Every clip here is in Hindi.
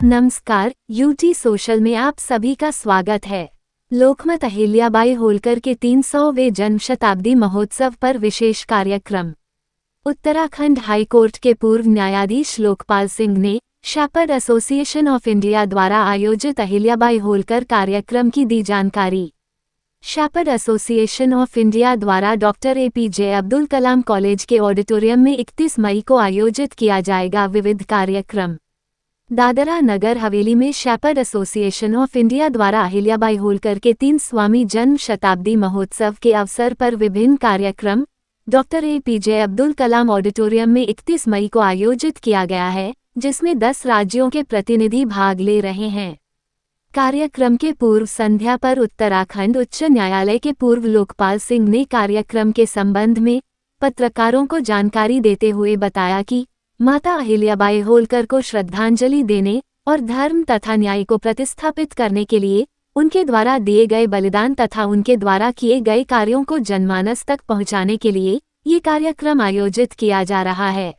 नमस्कार, यूटी सोशल में आप सभी का स्वागत है। लोकमत अहिल्याबाई होलकर के 300वें जन्म शताब्दी महोत्सव पर विशेष कार्यक्रम। उत्तराखंड हाईकोर्ट के पूर्व न्यायाधीश लोकपाल सिंह ने शेपर्ड एसोसिएशन ऑफ इंडिया द्वारा आयोजित अहिल्याबाई होलकर कार्यक्रम की दी जानकारी। शेपर्ड एसोसिएशन ऑफ इंडिया द्वारा doctor APJ Abdul Kalam college के ऑडिटोरियम में 31 मई को आयोजित किया जाएगा विविध कार्यक्रम। दादरा नगर हवेली में शेपर्ड एसोसिएशन ऑफ इंडिया द्वारा अहिल्याबाई होलकर के 300वां जन्म शताब्दी महोत्सव के अवसर पर विभिन्न कार्यक्रम doctor APJ Abdul Kalam auditorium में 31 मई को आयोजित किया गया है, जिसमें 10 राज्यों के प्रतिनिधि भाग ले रहे हैं। कार्यक्रम के पूर्व संध्या पर उत्तराखंड उच्च न्यायालय के पूर्व लोकपाल सिंह ने कार्यक्रम के संबंध में पत्रकारों को जानकारी देते हुए बताया कि माता अहिल्याबाई होलकर को श्रद्धांजलि देने और धर्म तथा न्याय को प्रतिस्थापित करने के लिए उनके द्वारा दिए गए बलिदान तथा उनके द्वारा किए गए कार्यों को जनमानस तक पहुंचाने के लिए ये कार्यक्रम आयोजित किया जा रहा है,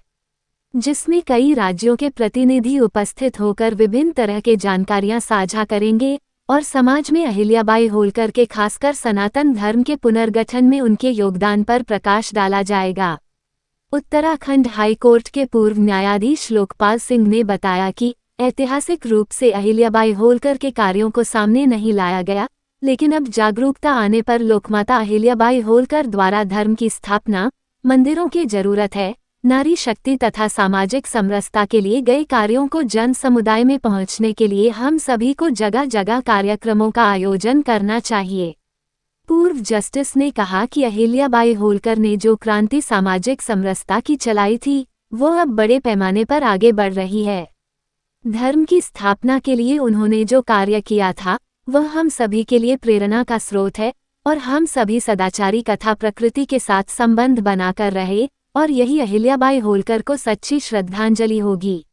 जिसमें कई राज्यों के प्रतिनिधि उपस्थित होकर विभिन्न तरह के जानकारियां साझा करेंगे और समाज में अहिल्याबाई होलकर के खासकर सनातन धर्म के पुनर्गठन में उनके योगदान पर प्रकाश डाला जाएगा। उत्तराखंड हाईकोर्ट के पूर्व न्यायाधीश लोकपाल सिंह ने बताया कि ऐतिहासिक रूप से अहिल्याबाई होलकर के कार्यों को सामने नहीं लाया गया, लेकिन अब जागरूकता आने पर लोकमाता अहिल्याबाई होलकर द्वारा धर्म की स्थापना, मंदिरों की जरूरत है, नारी शक्ति तथा सामाजिक समरसता के लिए गए कार्यों को जन समुदाय में पहुंचने के लिए हम सभी को जगह जगह कार्यक्रमों का आयोजन करना चाहिए। पूर्व जस्टिस ने कहा कि अहिल्याबाई होलकर ने जो क्रांति सामाजिक समरसता की चलाई थी, वो अब बड़े पैमाने पर आगे बढ़ रही है। धर्म की स्थापना के लिए उन्होंने जो कार्य किया था, वह हम सभी के लिए प्रेरणा का स्रोत है और हम सभी सदाचारी कथा प्रकृति के साथ संबंध बनाकर रहे और यही अहिल्याबाई होलकर को सच्ची श्रद्धांजलि होगी।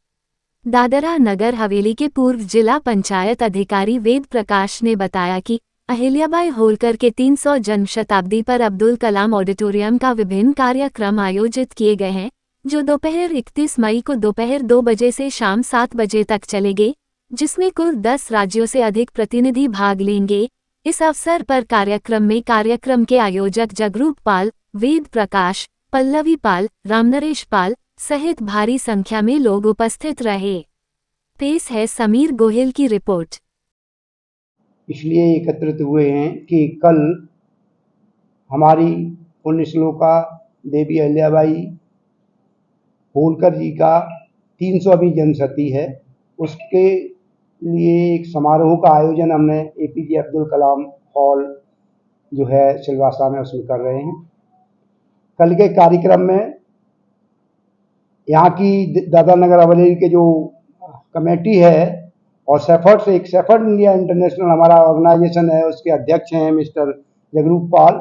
दादरा नगर हवेली के पूर्व जिला पंचायत अधिकारी वेद प्रकाश ने बताया कि अहिल्याबाई होलकर के 300 जन्म शताब्दी पर अब्दुल कलाम ऑडिटोरियम का विभिन्न कार्यक्रम आयोजित किए गए हैं, जो दोपहर 31 मई को दोपहर 2 बजे से शाम 7 बजे तक चलेंगे, जिसमें कुल 10 राज्यों से अधिक प्रतिनिधि भाग लेंगे। इस अवसर पर कार्यक्रम के आयोजक जगरूप पाल, वेद प्रकाश, पल्लवी पाल, रामनरेश पाल सहित भारी संख्या में लोग उपस्थित रहे। पेश है समीर गोहिल की रिपोर्ट। इसलिए एकत्रित हुए हैं कि कल हमारी पुण्य श्लोका देवी अहिल्याबाई होलकर जी का 300वीं जन्मशती है। उसके लिए एक समारोह का आयोजन हमने APJ अब्दुल कलाम हॉल जो है सिलवासा में उसमें कर रहे हैं। कल के कार्यक्रम में यहाँ की दादरा नगर हवेली के जो कमेटी है और शेपर्ड इंडिया इंटरनेशनल हमारा ऑर्गेनाइजेशन है, उसके अध्यक्ष हैं मिस्टर जगरूप पाल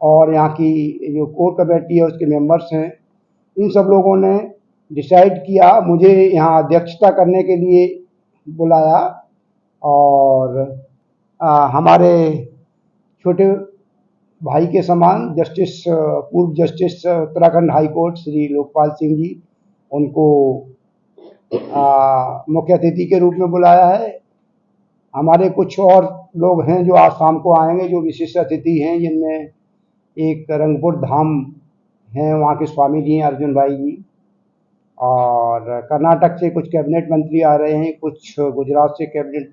और यहाँ की जो कोर कमेटी है उसके मेंबर्स हैं। इन सब लोगों ने डिसाइड किया, मुझे यहाँ अध्यक्षता करने के लिए बुलाया और हमारे छोटे भाई के समान पूर्व justice Uttarakhand high court Shri Lokpal Singh ji, उनको मुख्य अतिथि के रूप में बुलाया है। हमारे कुछ और लोग हैं जो आज शाम को आएंगे, जो विशिष्ट अतिथि हैं, जिनमें एक रंगपुर धाम हैं, वहाँ के स्वामी जी हैं अर्जुन भाई जी, और कर्नाटक से कुछ कैबिनेट मंत्री आ रहे हैं, कुछ गुजरात से कैबिनेट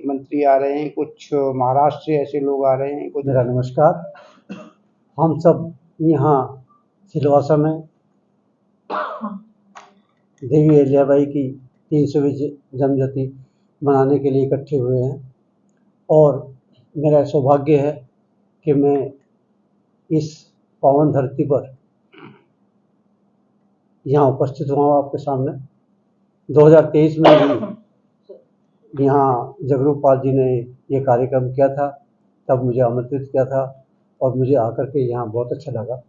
मंत्री आ रहे हैं, कुछ महाराष्ट्र से ऐसे लोग आ रहे हैं। मेरा नमस्कार। हम सब यहाँ सिलवासा में देवी अहिल्याबाई की 300वीं जन्मशती मनाने के लिए इकट्ठे हुए हैं और मेरा सौभाग्य है कि मैं इस पावन धरती पर यहाँ उपस्थित हुआ हूँ आपके सामने। 2023 में भी यहाँ जगरूप पाल जी ने ये कार्यक्रम किया था, तब मुझे आमंत्रित किया था और मुझे आकर के यहाँ बहुत अच्छा लगा।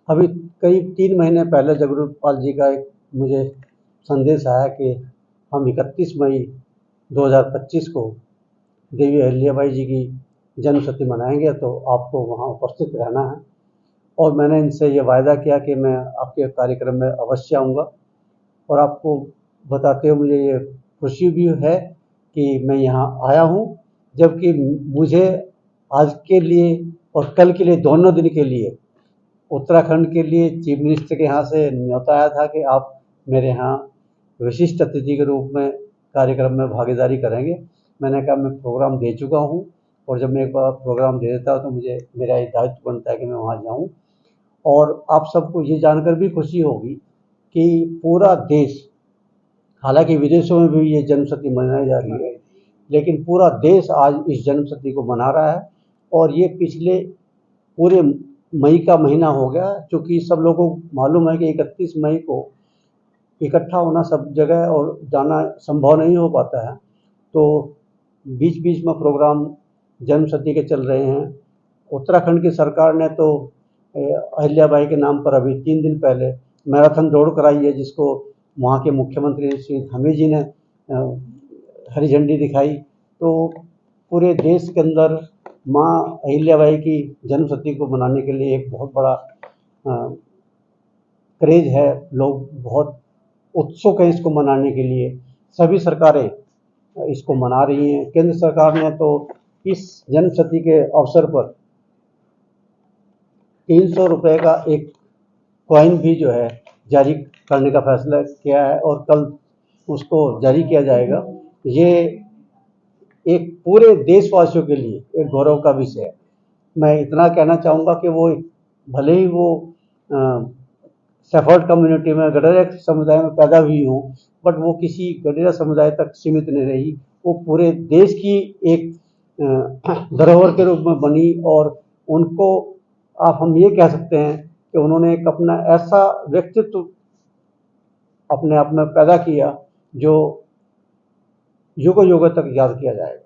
अभी करीब 3 महीने पहले जगरूप पाल जी का एक मुझे संदेश आया कि हम 31 मई 2025 को देवी अहिल्याबाई जी की जन्मशती मनाएंगे, तो आपको वहाँ उपस्थित रहना है। और मैंने इनसे ये वायदा किया कि मैं आपके कार्यक्रम में अवश्य आऊँगा और आपको बताते हुए मुझे ये खुशी भी है कि मैं यहाँ आया हूँ, जबकि मुझे आज के लिए और कल के लिए, दोनों दिन के लिए उत्तराखंड के लिए चीफ मिनिस्टर के यहाँ से न्योता आया था कि आप मेरे यहाँ विशिष्ट अतिथि के रूप में कार्यक्रम में भागीदारी करेंगे। मैंने कहा मैं प्रोग्राम दे चुका हूँ, और जब मैं एक बार प्रोग्राम दे देता हूँ तो मेरा ये दायित्व बनता है कि मैं वहाँ जाऊँ। और आप सबको ये जानकर भी खुशी होगी कि पूरा देश, हालांकि विदेशों में भी ये जन्मशती मनाई जा रही है, लेकिन पूरा देश आज इस जन्मशती को मना रहा है। और ये पिछले पूरे मई का महीना हो गया, क्योंकि सब लोगों को मालूम है कि 31 मई को इकट्ठा होना सब जगह और जाना संभव नहीं हो पाता है, तो बीच बीच में प्रोग्राम जन्मशती के चल रहे हैं। उत्तराखंड की सरकार ने तो अहिल्याबाई के नाम पर अभी 3 दिन पहले मैराथन दौड़ कराई है, जिसको वहाँ के मुख्यमंत्री श्री धमी जी ने हरी झंडी दिखाई। तो पूरे देश के अंदर माँ अहिल्याबाई की जन्मशती को मनाने के लिए एक बहुत बड़ा क्रेज है, लोग बहुत उत्सुक हैं इसको मनाने के लिए। सभी सरकारें इसको मना रही हैं। केंद्र सरकार ने तो इस जन्मशती के अवसर पर 300 रुपये का एक कॉइन भी जो है जारी करने का फैसला किया है, और कल उसको जारी किया जाएगा। ये एक पूरे देशवासियों के लिए एक गौरव का विषय है। मैं इतना कहना चाहूँगा कि वो भले ही वो सेफर्ड कम्युनिटी में, गडरिया समुदाय में पैदा हुई हूँ, बट वो किसी गडरिया समुदाय तक सीमित नहीं रही। वो पूरे देश की एक धरोहर के रूप में बनी, और उनको हम ये कह सकते हैं कि उन्होंने एक अपना ऐसा व्यक्तित्व अपने आप में पैदा किया जो युगों युगों तक याद किया जाएगा।